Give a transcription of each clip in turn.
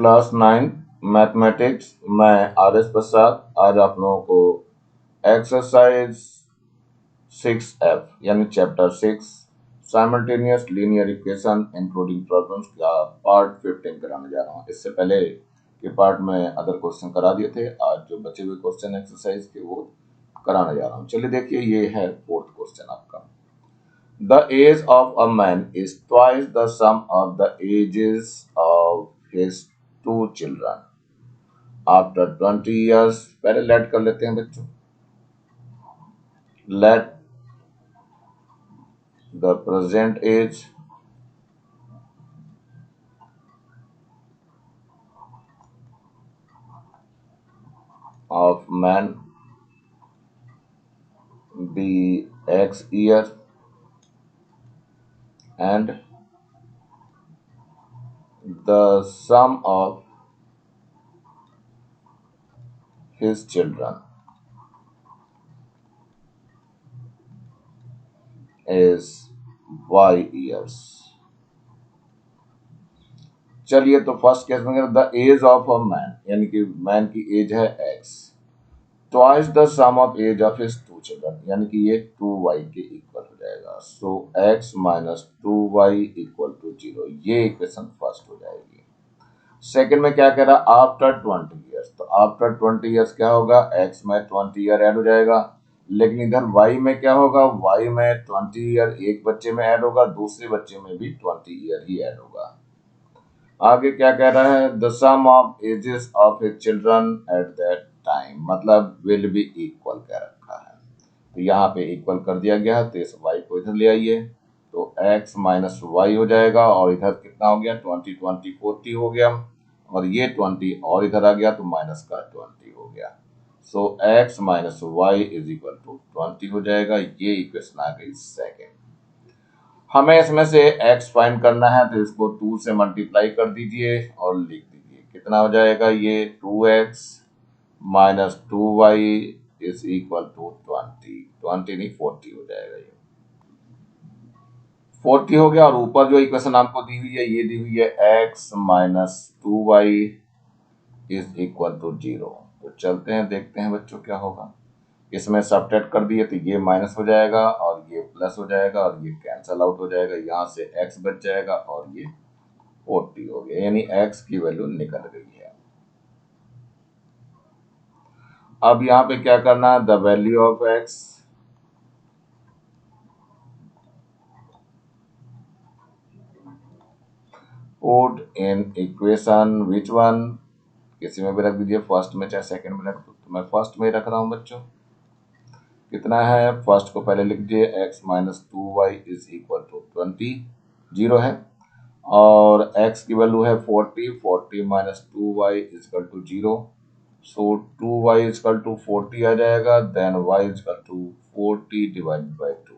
Class 9 mathematics. मैं RS प्रसाद आज आप लोगों को एक्सरसाइज 6F यानी chapter 6 simultaneous linear equation including problems का पार्ट 15 कराने जा रहा हूँ। इससे पहले के पार्ट में अदर क्वेश्चन करा दिए थे, आज जो बचे हुए क्वेश्चन एक्सरसाइज के वो कराने जा रहा हूँ। चलिए देखिए, ये है फोर्थ क्वेश्चन आपका। The age of a man is twice the sum of the ages of his two children. After 20 years, पहले लेट कर लेते हैं बच्चों। Let the present age of man be X year and the sum of his children is Y years. चलिए तो first case में the age of a man यानी कि मैन की एज है x, twice the sum of age of his two children यानी कि ये 2y के इक्वल हो जाएगा। So x minus 2y equal to 0, ये इक्वेशन फर्स्ट हो जाएगी। सेकंड में क्या कह रहा है, आफ्टर 20 ईयर्स, तो आफ्टर 20 ईयर्स क्या होगा, x में 20 ईयर ऐड हो जाएगा, लेकिन इधर y में क्या होगा, y में 20 ईयर एक बच्चे में ऐड होगा, दूसरे बच्चे में भी 20 ईयर ही ऐड होगा। आगे क्या कह रहा है, the sum of ages of his children at that time, मतलब विल बी इक्वल कह रखा है, तो यहाँ पे इक्वल कर दिया गया, तो इस y को इधर ले आइए, तो x माइनस वाई हो जाएगा, और इधर कितना हो गया, 20 20 40 हो गया, और ये 20 और इधर आ गया तो माइनस का 20 हो गया। So x minus y is equal to 20 हो जाएगा। ये इक्वेशन आ गई सेकेंड। हमें इसमें से x फाइंड करना है, तो इसको 2 से मल्टीप्लाई कर दीजिए और लिख दीजिए, कितना हो जाएगा, ये 2x minus 2y is equal to 20 नहीं 40 हो जाएगा, ये 40 हो गया। और ऊपर जो इक्वेशन आपको दी हुई है, ये दी हुई है x minus 2y is equal to 0। तो चलते हैं, देखते हैं बच्चों क्या होगा। इसमें सब्ट्रैक्ट कर दिए तो ये माइनस हो जाएगा और ये प्लस हो जाएगा और ये कैंसल आउट हो जाएगा, यहाँ से x बच जाएगा और ये 40 हो गया, यानी x की वैल्यू निकल गई है। अब यहाँ पे क्या करना है, the value of x put in equation which one, किसी में भी रख दीजिए, फर्स्ट में चाहे सेकंड में रख दो, तो मैं फर्स्ट में ही रख रहा हूँ बच्चों। कितना है, फर्स्ट को पहले लिख दिए, x minus 2y is equal to 20, 0 है, और x की वैल्यू है 40 minus 2y is equal to 0, so 2y is equal to 40 आ जाएगा, then y is equal to 40 divided by 2,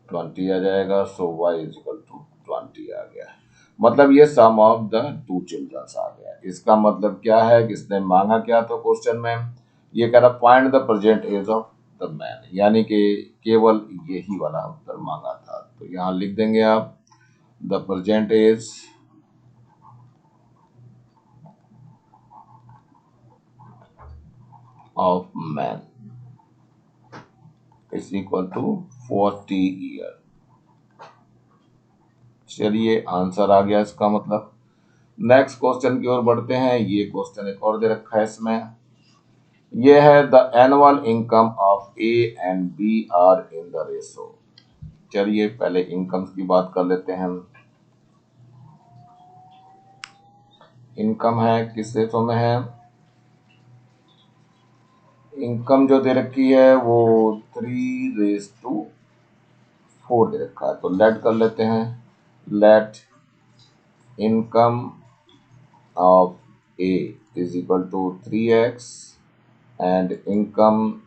20 आ जाएगा, so y is equal to 20 आ गया। मतलब ये sum of the two childrens आ गया। इसका मतलब क्या है कि इसने मांगा क्या था क्वेश्चन में, ये कह रहा find the present age of the man, यानी कि केवल यही वाला उत्तर मांगा था। तो यहाँ लिख देंगे आप, the present age of man is equal to 40 year. चलिए आंसर आ गया इसका मतलब। नेक्स्ट क्वेश्चन की ओर बढ़ते हैं। ये क्वेश्चन एक और दे रखा है इसमें, ये है the annual income of A and B are in the ratio. चलिए पहले इनकम की बात कर लेते हैं हम। इनकम है किस रेशो में है, इनकम जो दे रखी है वो 3:4 दे रखा है, तो लेट कर लेते हैं, let income of A is equal to 3x and income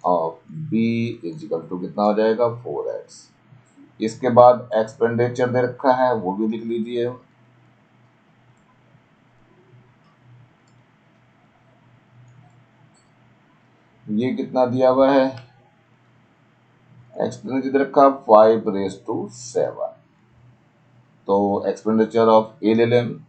of B is equal to कितना हो जाएगा, 4x। इसके बाद एक्सपेंडिचर दे रखा है, वो भी लिख लीजिए, ये कितना दिया हुआ है, एक्सपेंडिचर दे रखा 5:7, तो एक्सपेंडिचर ऑफ ए ले लें,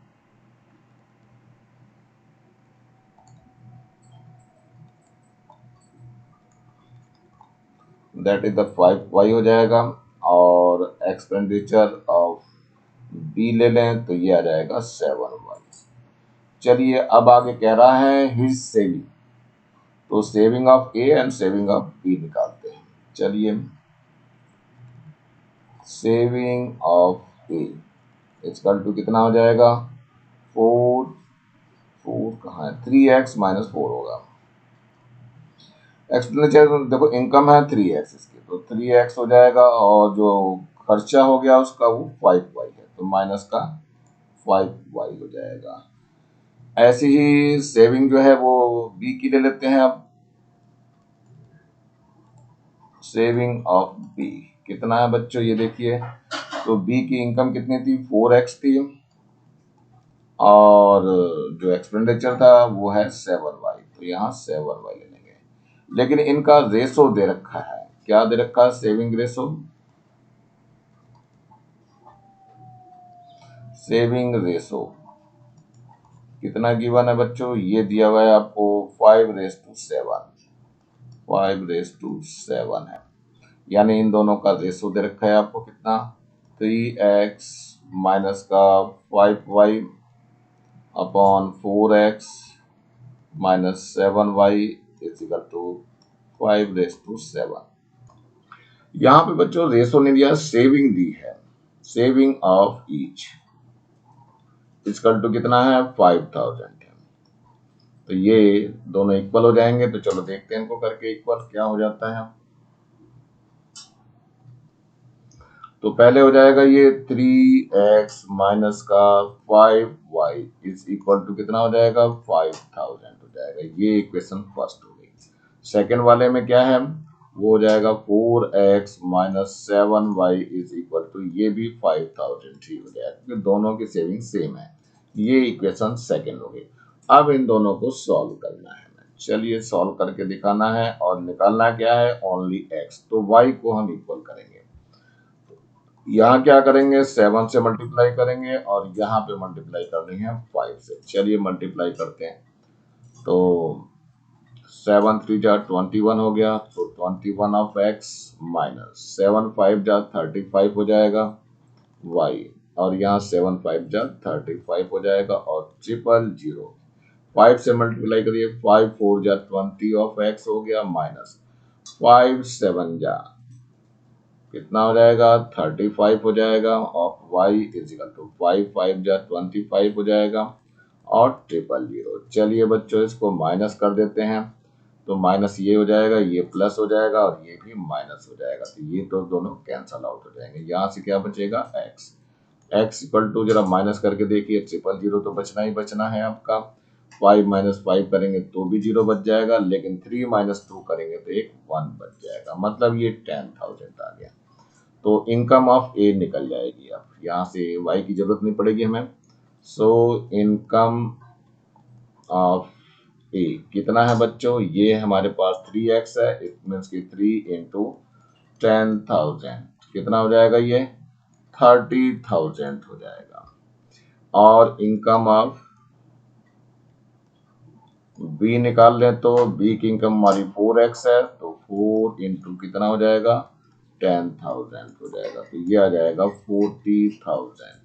दैट इज द 5y हो जाएगा। और एक्सपेंडिचर ऑफ बी ले लें तो ये आ जाएगा 7y। चलिए अब आगे कह रहा है हिज सेविंग, तो saving of A and saving of B निकालते हैं। चलिए saving of A equal to कितना हो जाएगा, 4 4 कहाँ है, 3x माइनस 4 होगा। एक्सपेंडिचर देखो इनकम है 3x इसकी, तो 3x हो जाएगा, और जो खर्चा हो गया उसका वो 5y है, तो माइनस का 5y हो जाएगा। ऐसे ही सेविंग जो है वो बी की ले लेते हैं अब। सेविंग ऑफ बी कितना है बच्चों, ये देखिए, तो बी की इनकम कितनी थी, 4x थी, और जो एक्सपेंडिचर था वो है 7y, तो यहाँ 7y ले लेंगे। लेकिन इनका रेशो दे रखा है, क्या दे रखा है, सेविंग रेशो। सेविंग रेशो कितना गिवन है बच्चों, ये दिया हुआ है आपको 5:7, 5:7 है, यानी इन दोनों का रेशो दे रखा है आपको कितना, 3x माइनस का 5y upon 4x minus 7y is equal to 5:7। यहाँ पे बच्चों रेशो नहीं दिया, सेविंग दी है, saving of each equal to कितना है, 5000 है। तो ये दोनों इक्वल हो जाएंगे, तो चलो देखते हैं इनको करके इक्वल क्या हो जाता है। तो पहले हो जाएगा ये 3x माइनस का 5y इज इक्वल टू कितना हो जाएगा, 5000 हो जाएगा। ये इक्वेशन फर्स्ट हो गई। सेकेंड वाले में क्या है, वो हो जाएगा 4x minus 7y is equal to, ये भी 5000 ही हो जाएगा, क्योंकि दोनों की सेविंग सेम है। ये इक्वेशन सेकेंड हो गई। अब इन दोनों को सॉल्व करना है। चलिए सॉल्व करके दिखाना है, और निकालना क्या है, ओनली x, तो y को हम इक्वल करेंगे। यहाँ क्या करेंगे, 7 से मल्टीप्लाई करेंगे, और यहाँ पे मल्टीप्लाई करनी है 5 से। चलिए मल्टीप्लाई करते हैं, तो 7 3 जा 21 हो गया, तो 21 ऑफ x माइनस 7 5 जा 35 हो जाएगा y, और यहाँ 7 5 जा 35 हो जाएगा, और 000 5 से मल्टीप्लाई करिए, 5 4 जा 20 ऑफ x हो गया, माइनस 5 7 जा कितना हो जाएगा, 35 हो जाएगा, of y is equal to 5 5 जा 25 हो जाएगा, और 000। चलिए बच्चों इसको माइनस कर देते हैं, तो माइनस ये हो जाएगा, ये प्लस हो जाएगा, और ये भी माइनस हो जाएगा, तो ये तो दोनों कैंसल आउट हो जाएंगे। यहाँ से क्या बचेगा, x इक्वल टू, जरा माइनस करके देखिए, 000 तो बचना ही बचना है आपका। 5 माइनस 5 करेंगे तो भी 0 बच जाएगा, लेकिन 3 माइनस 2 करेंगे तो एक 1 बच जाएगा, मतलब ये 10,000 आ गया। तो इनकम ऑफ ए निकल जाएगी, अब यहाँ से y की जरूरत नहीं पड़ेगी हमें। सो इनकम ऑफ ए कितना है बच्चों, ये हमारे पास 3x है, इट मीन्स की 3 इंटू 10,000 कितना हो जाएगा, ये 30,000 हो जाएगा। और इनकम ऑफ बी निकाल लें, तो बी की इनकम हमारी 4x है, तो 4 इंटू कितना हो जाएगा, 10,000 हो जाएगा, तो ये आ जाएगा 40,000।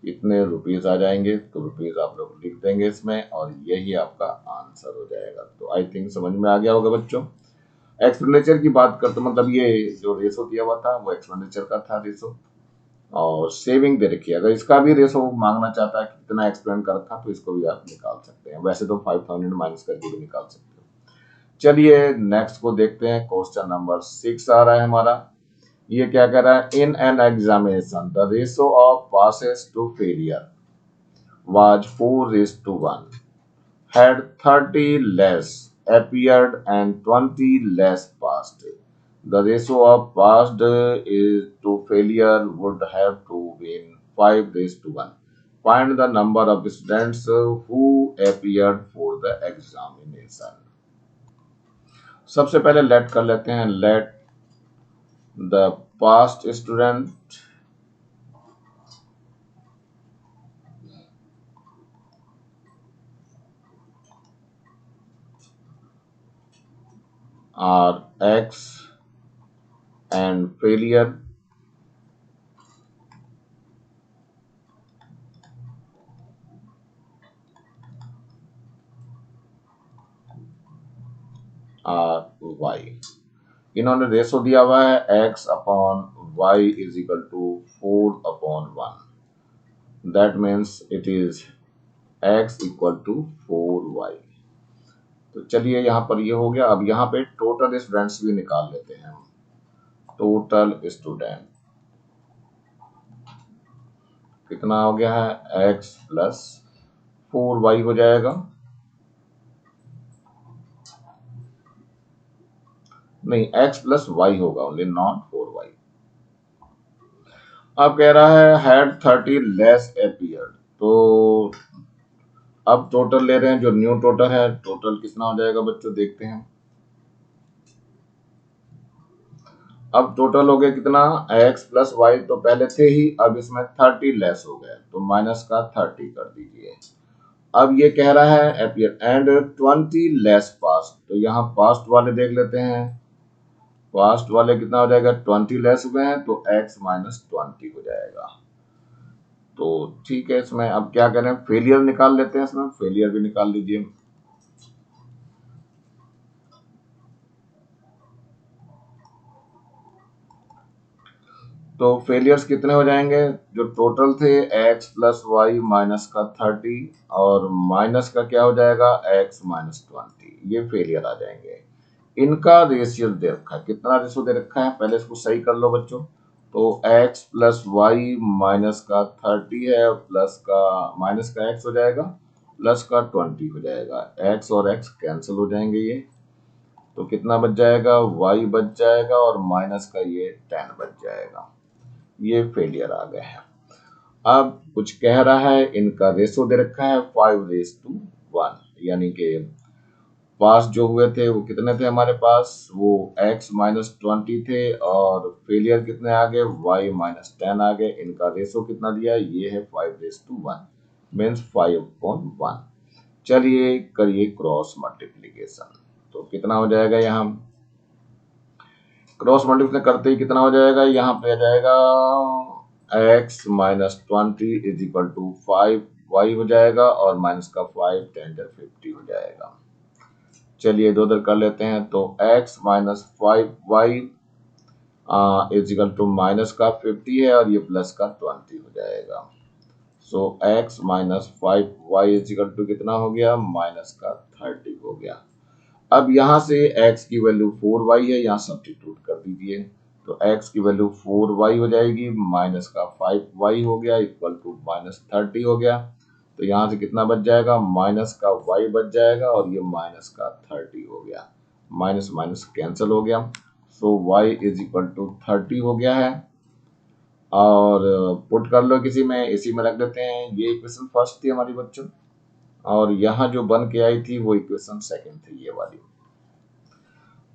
इतने रुपीज आ जाएंगे, तो रुपीज आप लोग लिख देंगे इसमें, और यही आपका आंसर हो जाएगा। तो आई थिंक समझ में आ गया होगा बच्चों। एक्सपेंडिचर की बात करते, मतलब ये जो रेशो दिया हुआ था वो एक्सपेंडिचर का था रेशो, और सेविंग दे रखी है। अगर इसका भी रेशो मांगना चाहता है कि कितना एक्सपेंड कर रखा, तो इसको भी आप निकाल सकते हैं। वैसे तो 5000 माइनस करके भी निकाल सकते हो। चलिए नेक्स्ट को देखते हैं, क्वेश्चन नंबर 6 आ रहा है हमारा। ये क्या कह रहा है, in an examination the ratio of passes to failure was 4:1, had 30 less appeared and 20 less passed. The ratio of passed is to failure would have to been 5:1. Find the number of students who appeared for the examination. सबसे पहले late कर लेते हैं, let the passed student are x and failure are y। इन्होंने ratio दिया हुआ है x upon y is equal to 4/1। That means it is x equal to 4y। तो चलिए यहाँ पर ये हो गया। अब यहाँ पे टोटल स्टूडेंट्स भी निकाल लेते हैं हम। टोटल स्टूडेंट कितना हो गया है, x प्लस 4y हो जाएगा। नहीं, x प्लस y होगा ओनली, नॉट 4y। अब कह रहा है हैड 30 लेस अपीयर्ड। तो अब टोटल ले रहे हैं, जो न्यू टोटल है, टोटल कितना हो जाएगा बच्चों, देखते हैं। अब टोटल हो गया कितना, x प्लस वाई तो पहले थे ही, अब इसमें 30 लेस हो गए तो माइनस का 30 कर दीजिए। अब ये कह रहा है अपीयर एंड 20 लेस पास्ट, तो यहाँ पास्ट वाले देख लेते हैं। पास्ट वाले कितना हो जाएगा, 20 लेस हुए हैं तो x माइनस 20 हो जाएगा। तो ठीक है, इसमें अब क्या करें, फेलियर निकाल लेते हैं। इसमें फेलियर भी निकाल लीजिए। तो फेलियर्स कितने हो जाएंगे, जो टोटल थे x प्लस वाई माइनस का 30 और माइनस का क्या हो जाएगा x माइनस 20, ये फेलियर आ जाएंगे। इनका रेशियो दे रखा है, कितना रेशियो दे रखा है, पहले इसको सही कर लो बच्चों। तो x प्लस वाई माइनस का 30 है, प्लस का माइनस का x हो जाएगा, प्लस का 20 हो जाएगा। x और x कैंसिल हो जाएंगे ये, तो कितना बच जाएगा, y बच जाएगा और माइनस का ये 10 बच जाएगा। ये फेलियर आ गए हैं। अब कुछ कह रहा है, इनका रेशो दे रखा है 5:1, यानी कि पास जो हुए थे वो कितने थे हमारे पास, वो x माइनस 20 थे और फेलियर कितने आ गए, y माइनस 10 आ गए। इनका रेशो कितना दिया, ये है 5:1 मीन्स 5/1। चलिए करिए क्रॉस मल्टीप्लीकेशन। तो कितना हो जाएगा, यहाँ क्रॉस मल्टीप्लिकेशन करते ही कितना हो जाएगा, यहाँ पे आ जाएगा x minus 20 is equal to 5y हो जाएगा और माइनस का 5 10 50 हो जाएगा। चलिए दो कर लेते हैं। तो x minus 5y is equal to minus का 50 है और ये प्लस का 20 हो जाएगा। So x minus 5y is equal to कितना हो गया, माइनस का 30 हो गया। अब यहाँ से x की वैल्यू 4y है, यहाँ सब्स्टिट्यूट कर दीजिए। तो x की वैल्यू 4y हो जाएगी, माइनस का 5y हो गया इक्वल टू माइनस 30 हो गया। तो यहाँ से कितना बच जाएगा, माइनस का y बच जाएगा और ये माइनस का 30 हो गया। माइनस माइनस कैंसिल हो गया। So y is equal to 30 हो गया है। और पुट कर लो किसी में, इसी में रख देते हैं। ये इक्वेशन फर्स्ट थी हमारी बच्चों, और यहाँ जो बन के आई थी वो इक्वेशन सेकंड थी, ये वाली।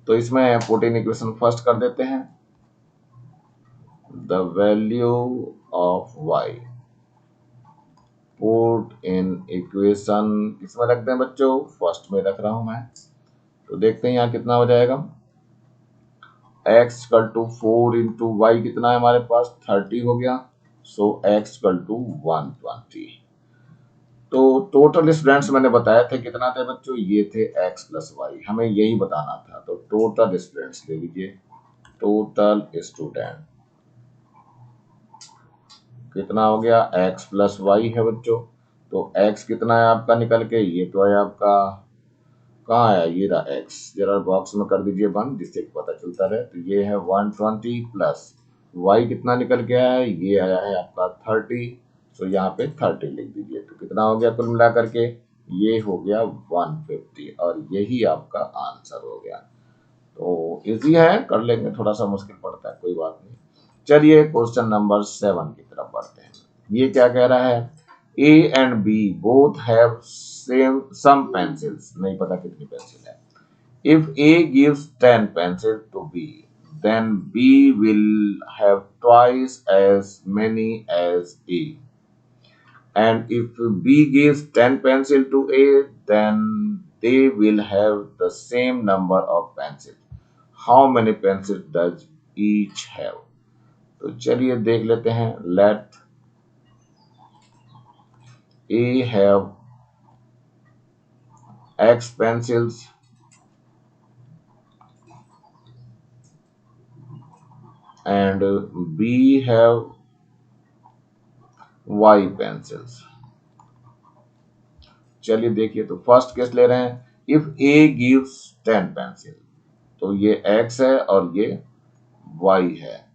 तो इसमें पुट इन इक्वेशन फर्स्ट कर देते हैं। The value of y, put in equation किसमें रख दें बच्चों, फर्स्ट में रख रहा हूं मैं। तो देखते हैं यहाँ कितना हो जाएगा, x equal to 4 into y कितना है हमारे पास, 30 हो गया। So x equal to 120। तो टोटल स्टूडेंट्स मैंने बताया थे कितना थे बच्चों, ये थे x प्लस वाई, हमें यही बताना था। तो टोटल स्टूडेंट्स ले लीजिए। टोटल स्टूडेंट कितना हो गया, x प्लस वाई है बच्चों। तो x कितना है आपका निकल के, ये तो है आपका, कहाँ है, ये रहा x, जरा बॉक्स में कर दीजिए बंद जिससे पता चलता रहे। तो ये है 120 प्लस y कितना निकल के आया है, ये आया है आपका 30। तो यहाँ पे 30 लिख दीजिए। तो कितना हो गया कुल मिला करके, ये हो गया 150 और यही आपका आंसर हो गया। तो इजी है, कर लेंगे, थोड़ा सा मुश्किल पड़ता है, कोई बात नहीं। चलिए क्वेश्चन नंबर 7 की तरफ बढ़ते हैं। ये क्या कह रहा है, A and B both have same some pencils, नहीं पता कितनी पेंसिल है। If A gives 10 pencils to B, then B will have twice as many as A. And if B gives 10 pencils to A, then they will have the same number of pencils. How many pencils does each have. तो चलिए देख लेते हैं। Let A have X pencils and B have Y pencils। चलिए देखिए, तो first case ले रहे हैं। इफ ए गिव्स 10 पेंसिल, तो ये X है और ये Y है।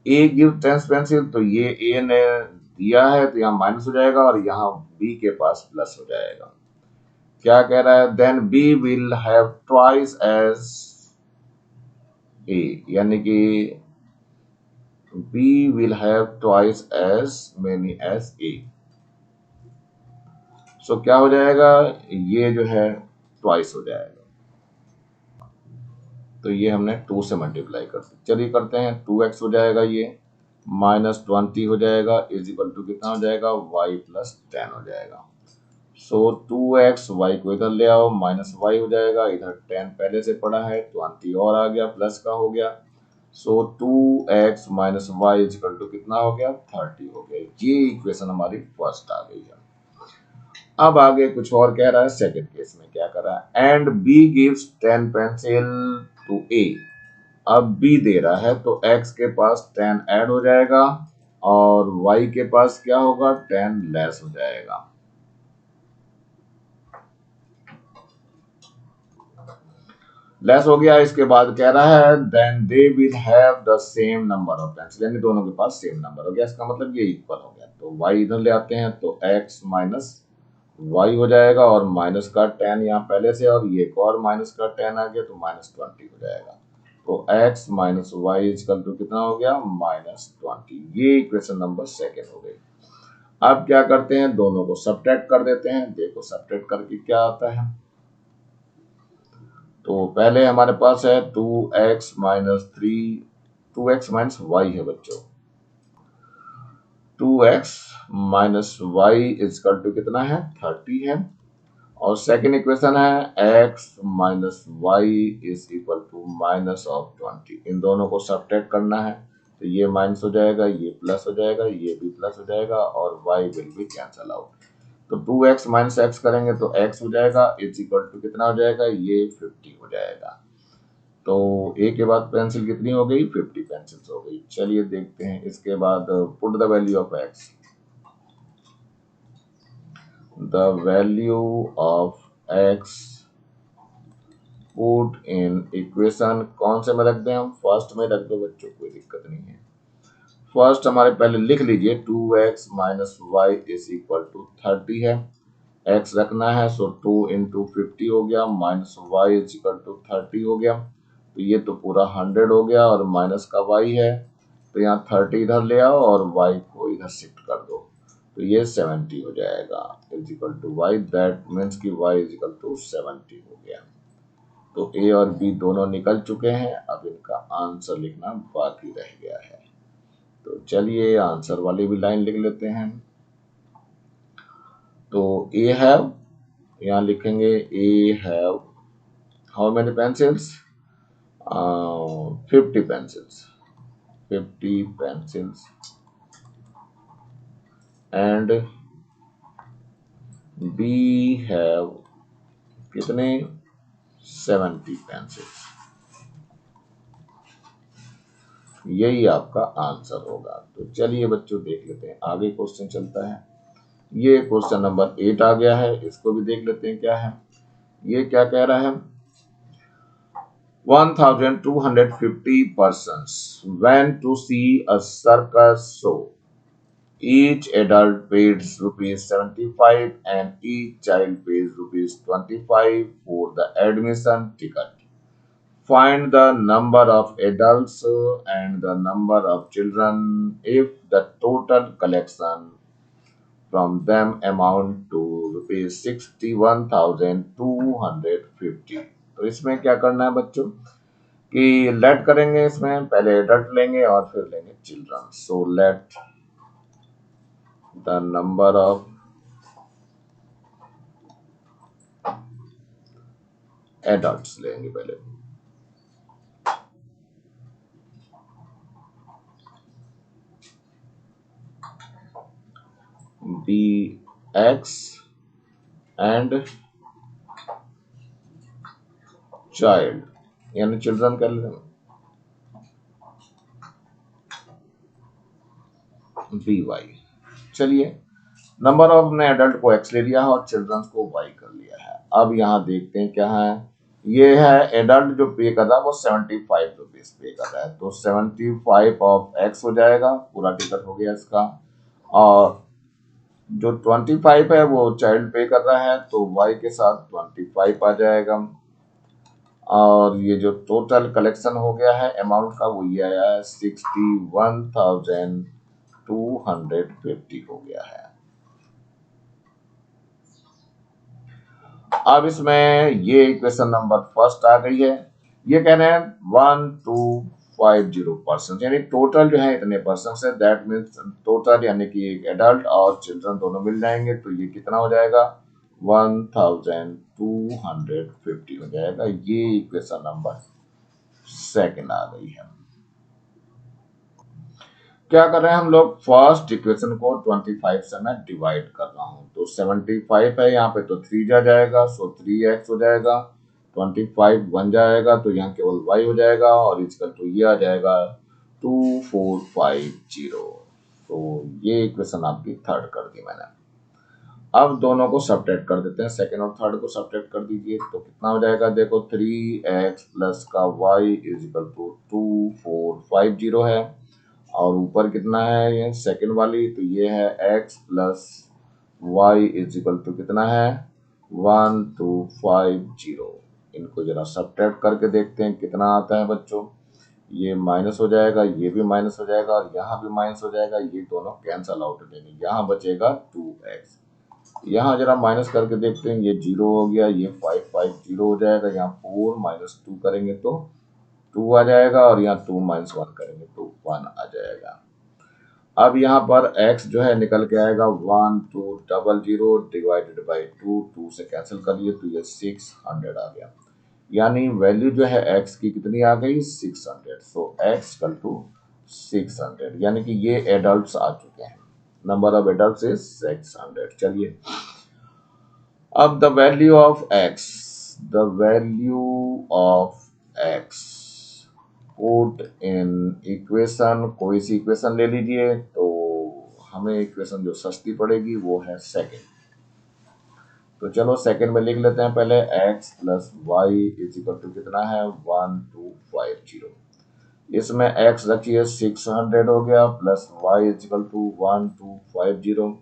ए गिव 10 पेंसिल, तो ये ए ने दिया है तो यहाँ माइनस हो जाएगा और यहाँ बी के पास प्लस हो जाएगा। क्या कह रहा है? Then B will have twice as A, यानी कि B will have twice as many as A। सो क्या हो जाएगा? ये जो है ट्वाइस हो जाएगा। तो ये हमने 2 से मल्टीप्लाई कर दिया। चलिए करते हैं। 2x हो जाएगा, ये -20 हो जाएगा, इज इक्वल टू कितना हो जाएगा? y प्लस 10 हो जाएगा। सो 2x, y को इधर ले आओ, माइनस y हो जाएगा, इधर 10 पहले से पड़ा है, 20 और आ गया, प्लस का हो गया। So 2x minus y equal to कितना हो गया? 30 हो गया। ये इक्वेशन हमारी फर्स्ट आ गई है। अब आगे कुछ और कह रहा है। सेकंड केस में क्या कर रहा है? And B gives 10 pencil to A. अब बी दे रहा है तो x के पास 10 ऐड हो जाएगा और y के पास क्या होगा? 10 लेस हो जाएगा। लेस हो गया। इसके बाद कह रहा है then they will have the same number of pencil, यानी दोनों के पास सेम नंबर हो गया। इसका मतलब ये इक्वल हो गया। तो y इधर ले आते हैं तो x माइनस y हो जाएगा और माइनस का 10 यहाँ पहले से, और ये एक और माइनस का 10 आ गया तो -20 हो जाएगा। तो x minus y equal to कितना हो गया? -20। ये इक्वेशन नंबर सेकेंड हो गई। अब क्या करते हैं? दोनों को सब्ट्रैक्ट कर देते हैं। देखो सब्ट्रैक्ट करके क्या आता है। तो पहले हमारे पास है 2x minus 3, 2x minus Y है बच्चों। 2x minus Y is equal to कितना है? 30 है। और सेकेंड इक्वेशन है x minus y is equal to minus of 20। इन दोनों को सब्ट्रैक्ट करना है तो ये माइनस हो जाएगा, ये प्लस हो जाएगा, ये भी प्लस हो जाएगा और y will B cancel out. तो 2x माइनस एक्स करेंगे तो x हो जाएगा इज इक्वल टू कितना हो जाएगा? ये 50 हो जाएगा। तो a के बाद पेंसिल कितनी हो गई? 50 पेंसिल्स हो गई। चलिए देखते हैं। इसके बाद put the value of x। The value of x put in equation. कौन से में रख दें हम? फर्स्ट में रख दो बच्चों, कोई दिक्कत नहीं है। फर्स्ट हमारे पहले लिख लीजिए 2x minus y is equal to 30 है। x रखना है, सो 2 इंटू 50 हो गया, minus y is equal to 30 हो गया। तो ये तो पूरा 100 हो गया और माइनस का y है तो यहाँ 30 इधर ले आओ और y को इधर शिफ्ट कर दो तो ये 70 हो जाएगा is equal to y। That means कि y इज इक्वल टू 70 हो गया। तो a और b दोनों निकल चुके हैं। अब इनका आंसर लिखना बाकी रह गया है। तो चलिए आंसर वाली भी लाइन लिख लेते हैं। तो ए हैव, यहाँ लिखेंगे A have how many pencils? 50 pencils, 50 pencils and B have कितने? 70 पेंसिल्स। यही आपका आंसर होगा। तो चलिए बच्चों देख लेते हैं आगे क्वेश्चन चलता है। ये क्वेश्चन नंबर 8 आ गया है, इसको भी देख लेते हैं क्या है। ये क्या कह रहा है? 1250 persons went to see a circus show. Each adult pays rupees 75 and each child pays rupees 25 for the admission ticket. Find the number of adults and the number of children if the total collection from them amount to rupees 61,250। तो इसमें क्या करना है बच्चों कि late करेंगे। इसमें पहले एडल्ट लेंगे और फिर लेंगे children. So let the number of adults लेंगे पहले। बी एक्स एंड चाइल्ड, यानी चिल्ड्रन कर लेते हैं बी वाई। चलिए, नंबर ऑफ ने एडल्ट को एक्स ले लिया है और चिल्ड्रन को वाई कर लिया है। अब यहाँ देखते हैं क्या है। ये है एडल्ट जो पे कर रहा है वो 75 रुपीज पे कर रहा है, तो 75 ऑफ एक्स हो जाएगा, पूरा टिकट हो गया इसका। और जो 25 है वो चाइल्ड पे कर रहा है, तो वाई के साथ 25 आ जाएगा। और ये जो टोटल कलेक्शन हो गया है अमाउंट का, वो ये आया है 61,250 हो गया है। अब इसमें ये इक्वेशन नंबर फर्स्ट आ गई है। ये कह रहे हैं 1250%, यानी टोटल जो है इतने परसेंट है। दैट मीन्स टोटल यानी कि एक एडल्ट और चिल्ड्रन दोनों मिल जाएंगे, तो ये कितना हो जाएगा 1250 हो जाएगा। ये इक्वेशन नंबर सेकंड आ गई है। क्या कर रहे हैं हम लोग, फर्स्ट इक्वेशन को 25 से मैं डिवाइड कर रहा हूं, तो 75 है यहाँ पे, तो 3 जा जाएगा, सो 3x हो जाएगा। 25 बन जाएगा, तो यहाँ केवल y हो जाएगा, और इसका तो ये आ जाएगा 2450। तो ये इक्वेशन आपकी थर्ड कर दी मैंने। अब दोनों को सब्ट्रैक्ट कर देते हैं, सेकंड और थर्ड को सब्ट्रैक्ट कर दीजिए, तो कितना हो जाएगा, देखो 3x प्लस का y इज इक्वल टू 2450 है। और ऊपर कितना है ये सेकंड वाली, तो ये है x plus y is equal to कितना है 1250। इनको जरा सब्ट्रैक्ट करके देखते हैं कितना आता है बच्चों। ये माइनस हो जाएगा, ये भी माइनस हो जाएगा, और यहाँ भी माइनस हो जाएगा, ये दोनों कैंसल आउट हो जाएंगे, यहाँ बचेगा 2x। यहाँ जरा माइनस करके देखते हैं, ये 0 हो गया, ये 550 हो जाएगा, यहाँ 4 माइनस 2 करेंगे तो 2 आ जाएगा, और यहाँ 2 माइनस 1 करेंगे तो 1 आ जाएगा। अब यहाँ पर x जो है निकल के आएगा 1200 डिवाइडेड बाई 2, 2 से कैंसिल करिए तो ये 600 आ गया। यानी वैल्यू जो है x की कितनी आ गई 600। सो x इक्वल टू 600, यानी कि ये एडल्ट्स आ चुके हैं। Number of adults is 600। चलिए, अब the value of x, the value of x put in equation, कोई सी इक्वेशन ले लीजिए, तो हमें इक्वेशन जो सस्ती पड़ेगी वो है सेकंड। तो चलो सेकंड में लिख लेते हैं पहले, x plus y is equal to कितना है 1250। इसमें x रखिए 600 हो गया, plus y is equal to 1250।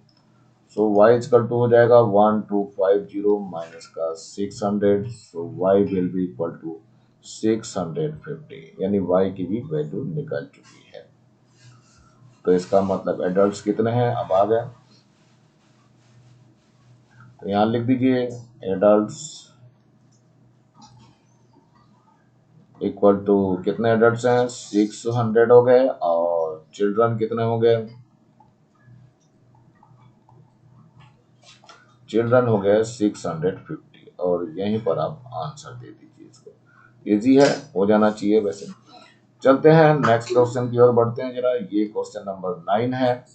So y is equal to हो जाएगा 1250 माइनस का 600, so y will be equal to 650, यानी y की भी वैल्यू निकल चुकी है। तो इसका मतलब एडल्ट्स कितने हैं अब आ गए, तो यहां लिख दीजिए एडल्ट्स इक्वल टू, कितने एडल्ट्स हैं 600 हो गए, और चिल्ड्रन कितने हो गए, चिल्ड्रन हो गए 650, और यहीं पर आप आंसर दे दीजिए। इसको इजी है, हो जाना चाहिए वैसे। चलते हैं नेक्स्ट क्वेश्चन की ओर बढ़ते हैं जरा। ये क्वेश्चन नंबर 9 है।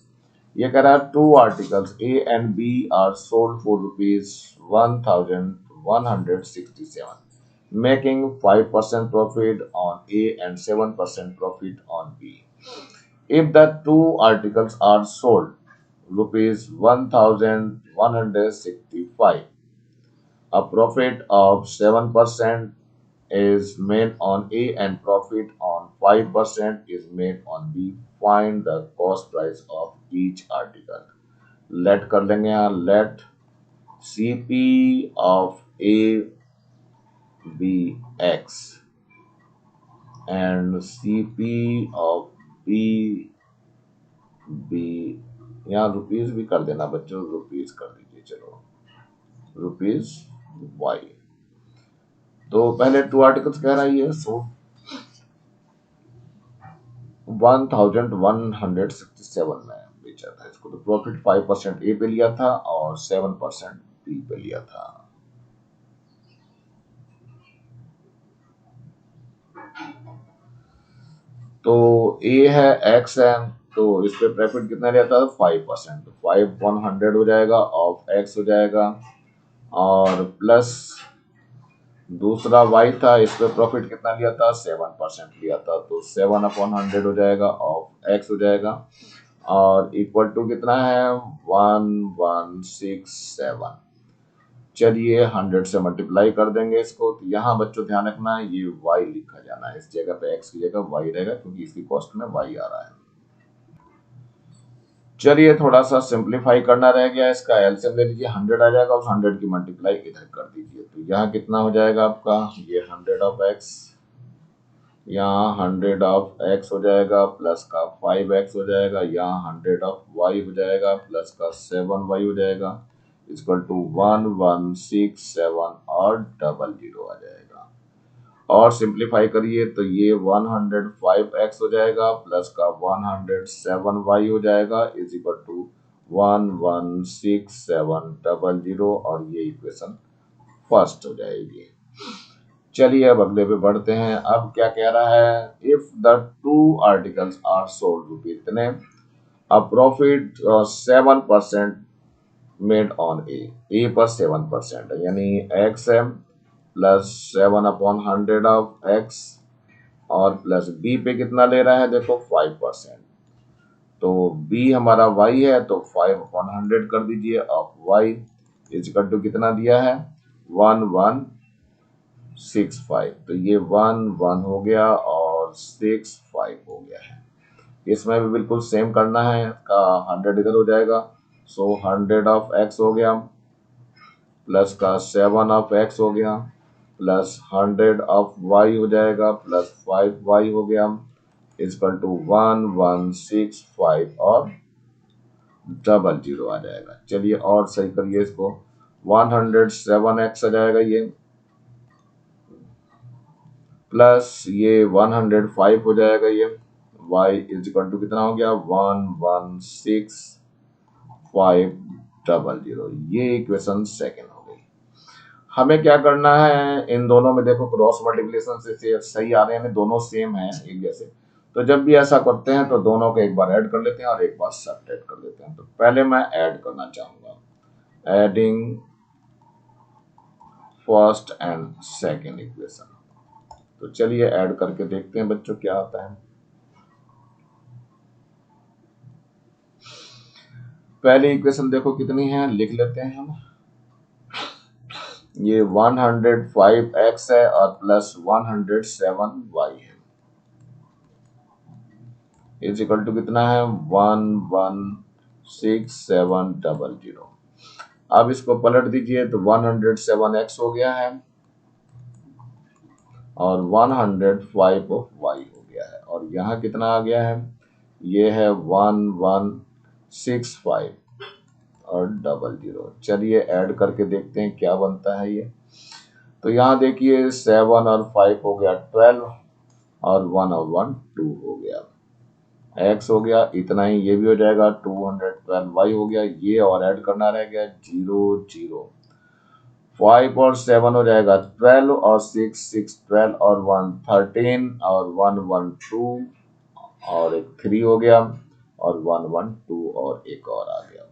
ये कह रहा है 2 articles A and B are sold for rupees 1167, making 5% profit on A and 7% profit on B. If the two articles are sold rupees 1165, a profit of 7% is made on A and profit on 5% is made on B. Find the cost price of each article. Let कर लेंगे यहाँ, let CP of A be X and CP of B be, यहाँ rupees भी कर देना बच्चों, rupees कर दीजिए, चलो रुपीज Y। तो पहले 2 आर्टिकल्स कह रहा है ये, सो 1167 में बेचा था इसको, तो प्रॉफिट 5% ए पे लिया था और 7% बी पे लिया था। तो ए है x है, तो इस पे प्रॉफिट कितना रहता है 5%, तो 5/100 हो जाएगा ऑफ एक्स हो जाएगा, और प्लस दूसरा y था, इस पे प्रॉफिट कितना लिया था 7% लिया था, तो 7/100 हो जाएगा ऑफ एक्स हो जाएगा, और इक्वल टू कितना है 1167। चलिए 100 से मल्टीप्लाई कर देंगे इसको, तो यहाँ बच्चों ध्यान रखना है ये y लिखा जाना है, इस जगह पे x की जगह y रहेगा क्योंकि इसकी कॉस्ट में y आ रहा है। चलिए थोड़ा सा सिंप्लीफाई करना रह गया, इसका एलसीएम ले लीजिए, 100 आ जाएगा, उस 100 की मल्टीप्लाई इधर कर दीजिए, तो यहाँ कितना हो जाएगा आपका, ये 100 ऑफ x, यहाँ 100 ऑफ x हो जाएगा, प्लस का 5x हो जाएगा, यहाँ 100 ऑफ y हो जाएगा, प्लस का 7y हो जाएगा, इक्वल टू 1167 और 00 आ जाएगा। और सिंप्लीफाई करिए तो ये 105x हो जाएगा, प्लस का 107y हो जाएगा, इज इक्वल टू 116700, और ये इक्वेशन फर्स्ट हो जाएगी। चलिए अब अगले पे बढ़ते हैं। अब क्या कह रहा है, if the two articles are sold rupees इतने, a profit 7% made on A पर 7% है, यानी एक्स है प्लस 7/100 ऑफ एक्स, और प्लस बी पे कितना ले रहा है देखो 5%, तो बी हमारा वाई है, तो 5/100 कर दीजिए ऑफ वाई, इजकल टू कितना दिया है 1165, तो ये 1 हो गया और 65 हो गया है। इसमें भी बिल्कुल सेम करना है, इसका 100 इधर हो जाएगा, सो 100 ऑफ एक्स हो गया, प्लस का 7 ऑफ एक्स हो गया, प्लस 100 ऑफ वाई हो जाएगा, प्लस 5y हो गया, इजकल टू 1165 और 00 आ जाएगा। चलिए और सही करिए इसको, 107x आ जाएगा ये, प्लस ये 105 हो जाएगा ये, y इजकल टू कितना हो गया 116500, ये इक्वेशन सेकेंड हो गई। हमें क्या करना है, इन दोनों में देखो क्रॉस मल्टीप्लिकेशन से सही आ रहे हैं, दोनों सेम है एक जैसे, तो जब भी ऐसा करते हैं तो दोनों को एक बार ऐड कर लेते हैं और एक बार सब्ट्रैक्ट कर लेते हैं। तो पहले मैं ऐड करना चाहूंगा, adding first and second equation, तो चलिए ऐड करके देखते हैं बच्चों क्या आता है। पहली इक्वेशन देखो कितनी है, लिख लेते हैं हम, ये 105x है और प्लस 107y है, इज इक्वल टू कितना है 116700। अब इसको पलट दीजिए तो 107x हो गया है और 105 ऑफ y हो गया है, और यहाँ कितना आ गया है, ये है 1165 और 00। चलिए ऐड करके देखते हैं क्या बनता है ये, तो यहाँ देखिए 7 और 5 हो गया 12 और 1 और 1 2 हो गया, x हो गया इतना ही, ये भी हो जाएगा 212y हो गया, ये और ऐड करना रह गया 00, 5 और 7 हो जाएगा 12 और 6 12 और 1 13 और 1 1 2 और एक 3 हो गया और 1 1 2 और एक और आ गया।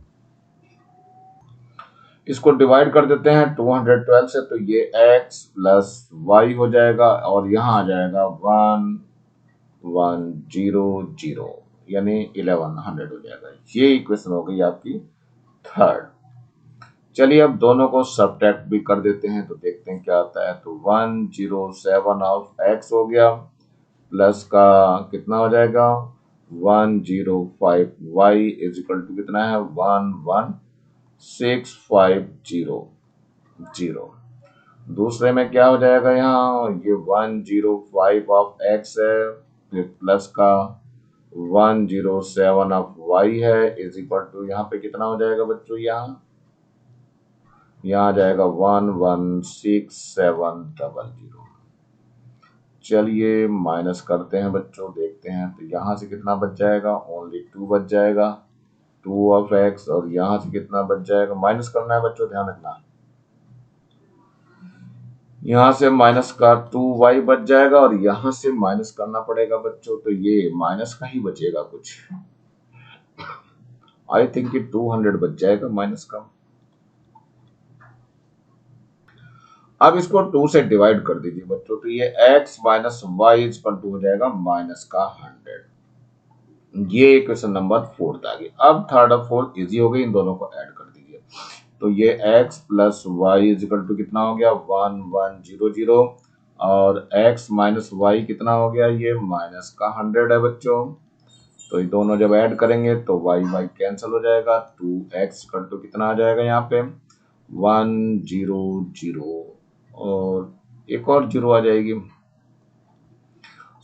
इसको डिवाइड कर देते हैं 212 से, तो ये x प्लस y हो जाएगा और यहाँ आ जाएगा 1100, यानी 1100 हो जाएगा। ये इक्वेशन हो गई आपकी थर्ड। चलिए अब दोनों को सब्ट्रैक्ट भी कर देते हैं तो देखते हैं क्या आता है, तो 107 ऑफ x हो गया, प्लस का कितना हो जाएगा 105y इज इक्वल टू कितना है 11650। दूसरे में क्या हो जाएगा, यहाँ ये 105 ऑफ x है, फिर प्लस का 107 ऑफ y है, इज इक्वल टू यहाँ पे कितना हो जाएगा बच्चों, यहाँ आ जाएगा 116700। चलिए माइनस करते हैं बच्चों, देखते हैं तो यहाँ से कितना बच जाएगा, ओनली 2 बच जाएगा, 2 ऑफ x, और यहाँ से कितना बच जाएगा, माइनस करना है बच्चों ध्यान रखना, यहाँ से माइनस का 2y बच जाएगा और यहाँ से माइनस करना पड़ेगा बच्चों, तो ये माइनस का ही बचेगा कुछ, आई थिंक कि 200 बच जाएगा माइनस का। अब इसको 2 से डिवाइड कर दीजिए बच्चों, तो ये x minus y equal to हो जाएगा माइनस का 100। ये क्वेश्चन नंबर 4 आ गई। अब थर्ड और फोर्थ इजी हो गई, इन दोनों को ऐड कर दीजिए। तो ये x plus y equal to कितना हो गया 1100, और x माइनस वाई कितना हो गया, ये माइनस का 100 है बच्चों। तो ये दोनों जब ऐड करेंगे तो y y कैंसिल हो जाएगा, 2x इक्वल टू कितना आ जाएगा यहाँ पे 100, और एक और जीरो आ जाएगी।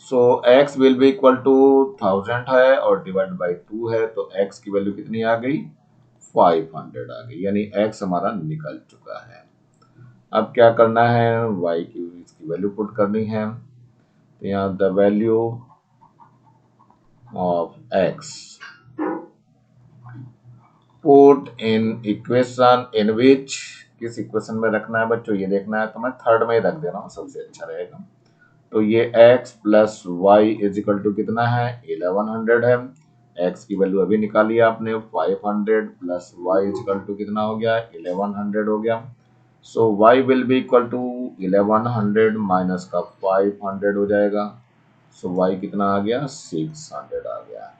So x will be equal to 1000 है और डिवाइड बाई 2 है, तो x की वैल्यू कितनी आ गई 500 आ गई, यानी x हमारा निकल चुका है। अब क्या करना है, y की इसकी वैल्यू पुट करनी है। तो यहाँ the value of x put in equation in which, किस इक्वेशन में रखना है बच्चों ये देखना है, तो मैं थर्ड में ही रख दे रहा हूँ, सबसे अच्छा रहेगा। तो ये x plus y is equal to कितना है 1100 है। x की वैल्यू अभी निकाली आपने 500 plus y is equal to कितना हो गया 1100 हो गया। So y will be equal to 1100 minus का 500 हो जाएगा। सो y कितना आ गया 600 आ गया।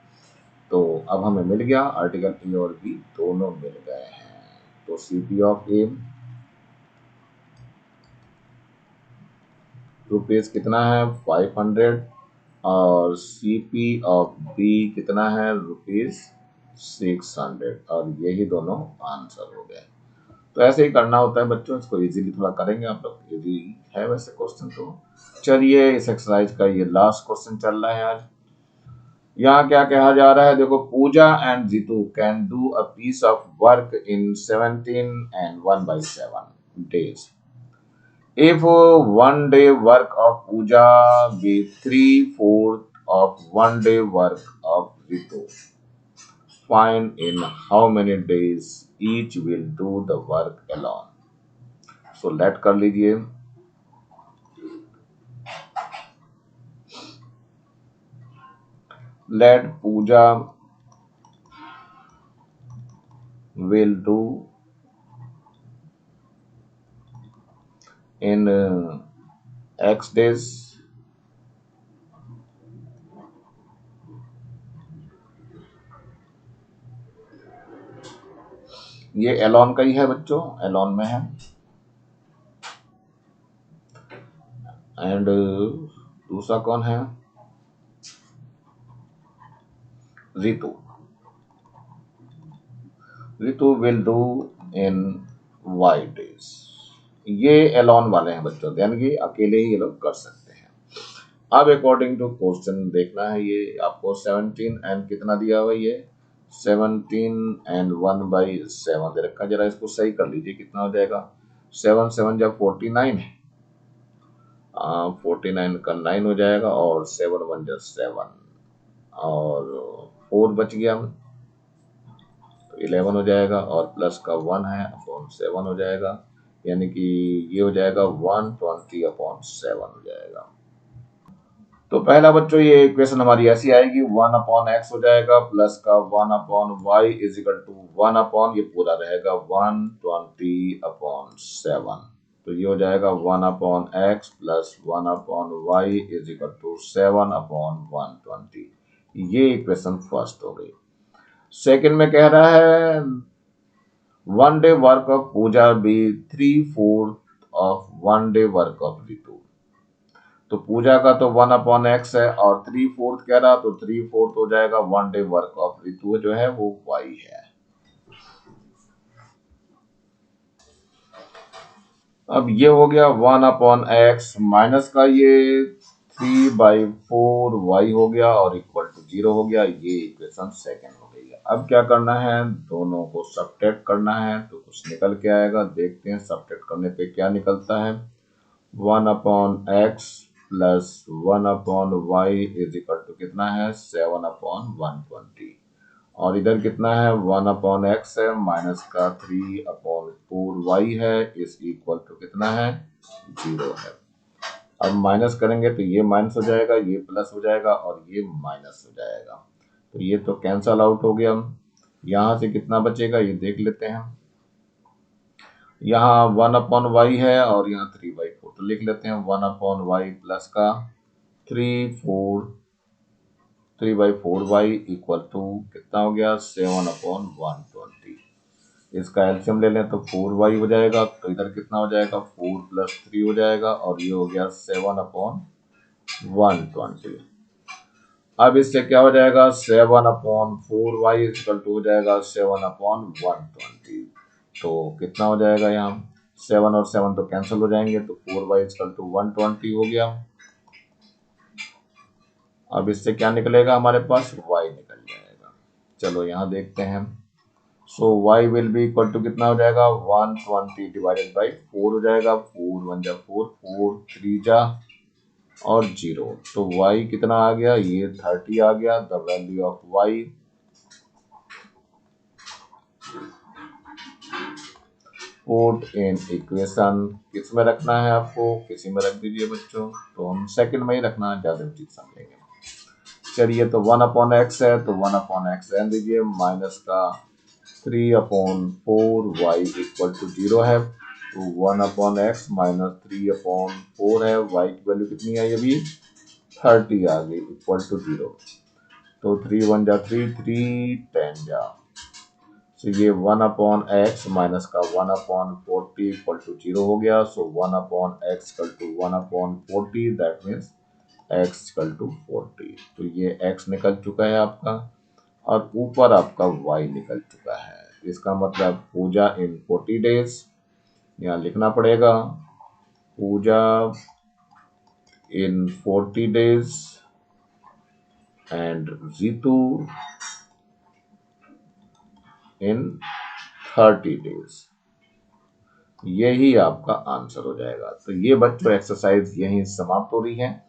तो अब हमें मिल गया आर्टिकल ए और बी दोनों मिल गए हैं। तो C P of A rupees कितना है 500, और सी पी ऑफ बी कितना है रुपीज 600, और यही दोनों आंसर हो गए। तो ऐसे ही करना होता है बच्चों, इसको इजीली थोड़ा करेंगे आप लोग, इजी है वैसे क्वेश्चन। तो चलिए इस एक्सरसाइज का ये लास्ट क्वेश्चन चल रहा है आज। यहाँ क्या कहा जा रहा है, देखो Pooja and Jeetu can do a piece of work in 17 and 1/7 days. If 1 day work of Puja be 3/4 of 1 day work of Ritu, find in how many days each will do the work alone. So let कर लीजिए। Let Puja will do in X days. ये Elon का ही है बच्चों, Elon में है। And दूसरा कौन है, Ritu. Ritu will do in y days. ये एलॉन वाले हैं बच्चों, यानी कि अकेले ही ये लोग कर सकते हैं। अब अकॉर्डिंग टू क्वेश्चन देखना है, ये आपको 17 एंड कितना दिया हुआ, ये 17 and 1/7 दे रखा। जरा इसको सही कर लीजिए, कितना हो जाएगा 7 7 जब 49 है, 49 का 9 हो जाएगा, और 7 1 जब 7, और 4 बच गया, तो 11 हो जाएगा, और प्लस का 1 है अपॉन 7 हो जाएगा, यानी कि ये हो जाएगा 120/7 हो जाएगा। तो पहला बच्चों ये इक्वेशन हमारी ऐसी आएगी, 1/x हो जाएगा, प्लस का 1/y इज इक्वल टू 1 ये पूरा रहेगा 120/7। तो ये हो जाएगा 1/x plus 1/y is equal to 7/120। ये इक्वेशन फर्स्ट हो गई। सेकंड में कह रहा है 1 day work of Pooja be 3/4 ऑफ 1 day वर्क ऑफ रितु। तो पूजा का तो 1/x है, और 3/4 कह रहा, तो 3/4 हो जाएगा 1 day वर्क ऑफ रितु जो है वो y है। अब ये हो गया 1/x माइनस का ये 3/4 y हो गया, और इक्वल टू 0 हो गया। ये इक्वेशन सेकंड हो गई है। अब क्या करना है, दोनों को सब्ट्रैक्ट करना है, तो कुछ निकल के आएगा, देखते हैं सब्ट्रैक्ट करने पे क्या निकलता है। 1/x plus 1/y is equal to कितना है 7/120, और इधर कितना है 1/x है, माइनस का 3/4y है, इस इक्वल टू कितना है 0 है। अब माइनस करेंगे तो ये माइनस हो जाएगा, ये प्लस हो जाएगा, और ये माइनस हो जाएगा, तो ये तो कैंसल आउट हो गया। यहाँ से कितना बचेगा ये देख लेते हैं। यहाँ 1/y है और यहाँ 3/4, तो लिख लेते हैं 1/y प्लस का 3/4y इक्वल टू कितना हो गया 7/120। इसका एलसीएम ले लें तो 4y हो जाएगा, तो इधर कितना हो जाएगा 4 + 3 हो जाएगा और ये हो गया 7/120। अब इससे क्या हो जाएगा 7/4y इक्वल टू हो जाएगा 7/120। तो कितना हो जाएगा यहाँ 7 और 7 तो कैंसिल हो जाएंगे, तो 4y इक्वल टू 120 हो गया। अब इससे क्या निकलेगा हमारे पास y निकल जाएगा। चलो यहाँ देखते हैं। So y will be equal to कितना हो जाएगा 120 डिवाइडेड बाई 4 हो जाएगा। 4 1 जा 4, 4 3 जा और 0, तो y कितना आ गया ये 30 आ गया। The value of y put in equation, किस में रखना है आपको, किसी में रख दीजिए बच्चों, तो हम सेकंड में ही रखना है, ज्यादा उचित समझेंगे। चलिए तो 1/x है तो 1/x रहने दीजिए, माइनस का 3/4y इक्वल टू 0 है, तो 1/x माइनस 3/4 है। y की वैल्यू कितनी आई अभी 30 आ गई इक्वल टू 0, तो 3 1 जा 3, 3 10 जा, तो ये 1/x माइनस का 1/40 इक्वल टू 0 हो गया। So 1/x equal to 1/40, that means x equal to 40, तो ये x निकल चुका है आपका और ऊपर आपका y निकल चुका है। इसका मतलब पूजा इन 40 डेज, यहाँ लिखना पड़ेगा Pooja in 40 days and Jitu in 30 days, यही आपका आंसर हो जाएगा। तो ये बच्चों एक्सरसाइज यहीं समाप्त हो रही है।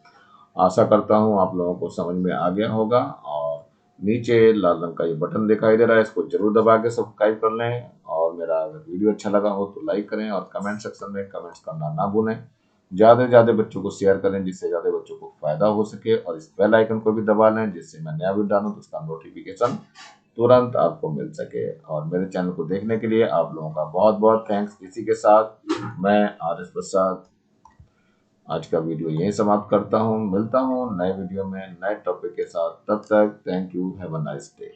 आशा करता हूँ आप लोगों को समझ में आ गया होगा, और नीचे लाल रंग का ये बटन दिखाई दे रहा है, इसको जरूर दबा के सब्सक्राइब कर लें, और मेरा अगर वीडियो अच्छा लगा हो तो लाइक करें और कमेंट सेक्शन में कमेंट्स करना ना भूलें। ज़्यादा से ज़्यादा बच्चों को शेयर करें जिससे ज़्यादा बच्चों को फायदा हो सके, और इस बेल आइकन को भी दबा लें जिससे मैं नया वीडियो डालूं तो उसका नोटिफिकेशन तुरंत आपको मिल सके। और मेरे चैनल को देखने के लिए आप लोगों का बहुत बहुत थैंक्स। इसी के साथ मैं RS प्रसाद आज का वीडियो यहीं समाप्त करता हूँ। मिलता हूँ नए वीडियो में नए टॉपिक के साथ, तब तक thank you, have a nice day.